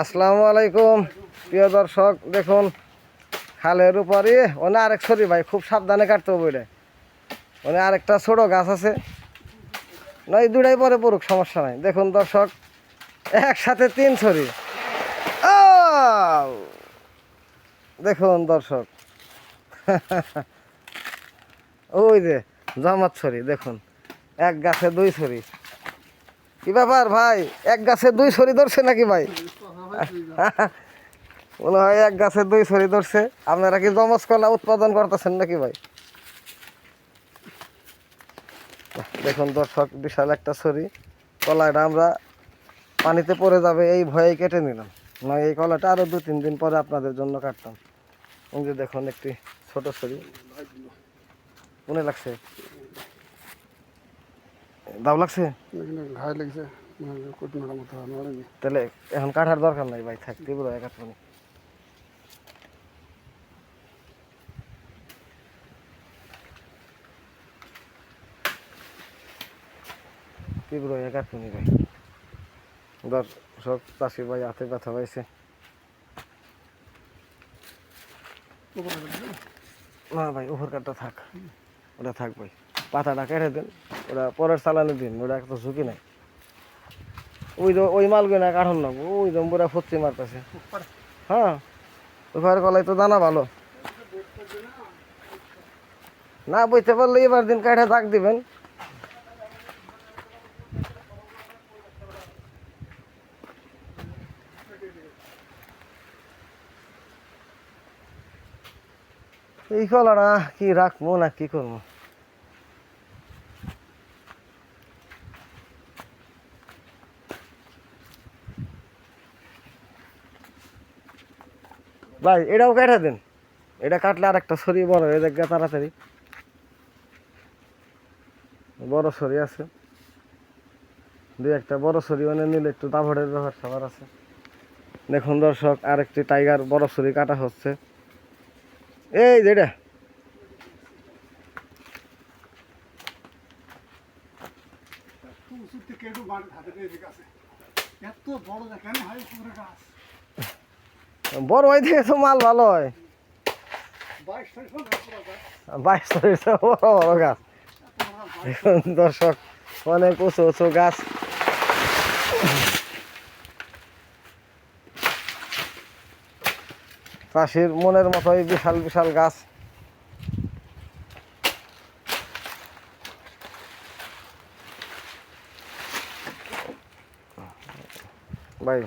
আসসালামু আলাইকুম প্রিয় দর্শক, দেখুন খালের উপরে ওনে আরেক ছড়ি ভাই, খুব সাবধানে কাটতে হবে ওইটা। ওনে আরেকটা ছোট গাছ আছে, নয় দুটাই পরে পড়ুক, সমস্যা নাই। দেখুন দর্শক, একসাথে 3 ছড়ি। দেখুন দর্শক, ওই যে জমাত ছড়ি, দেখুন এক গাছে 2 ছড়ি। কি ব্যাপার ভাই, এক গাছে 2 ছড়ি ধরছে নাকি ভাই? মনে হয় এক গাছে 2 ছড়ি ধরছে। আপনারা কি জমজ কলা উৎপাদন করতেছেন নাকি ভাই? দেখুন দর্শক, বিশাল একটা ছড়ি। কলাটা আমরা পানিতে পড়ে যাবে এই ভয়ে কেটে নিলাম, নয় এই কলাটা আরো 2-3 দিন পরে আপনাদের জন্য কাটতাম। এই যে দেখুন একটি ছোট ছড়ি, মনে লাগছে দাও লাগছে, তাহলে এখন কাটার দরকার নাই ভাই, থাক তীব্র কাটবো। তীব্র কাটবনি ভাই। দর্শক চাষি ভাই হাতে ব্যথা পাইছে। না ভাই, উপর কাটটা থাক, ওটা থাক ভাই, পাতাটা কেটে দেন, ওটা পরের চালানে দিন, ওটা একটা ঝুঁকি নাই। ওই মালগুলো না কাঠন না, ওই জম্বুরা ফচ্ছি মারতেছে। হ্যাঁ, ওইভাবে কলাই তো দানা ভালো না, বইতে পারলে এবার দিন কাঠে দাগ দিবেন। এই কলাটা কি রাখবো না কি করবো ভাই? এটাও কেটে দেন, এটা কাটলে আর একটা ছড়ি বড় হয়ে যাক তাড়াতাড়ি। বড় ছড়ি আছে, 2-1টা বড় ছড়ি মানে নিলে একটু দাভড়ের ব্যাপার সবার আছে। দেখুন দর্শক, আরেকটি টাইগার বড় ছড়ি কাটা হচ্ছে। এই যেটা বড় হয় দেখে তো মাল ভালো হয়। 22 বড় বড় গাছ। দেখুন দর্শক, অনেক উঁচু উঁচু গাছ। চাষির মনের মতোই বিশাল বিশাল গাছ ভাই।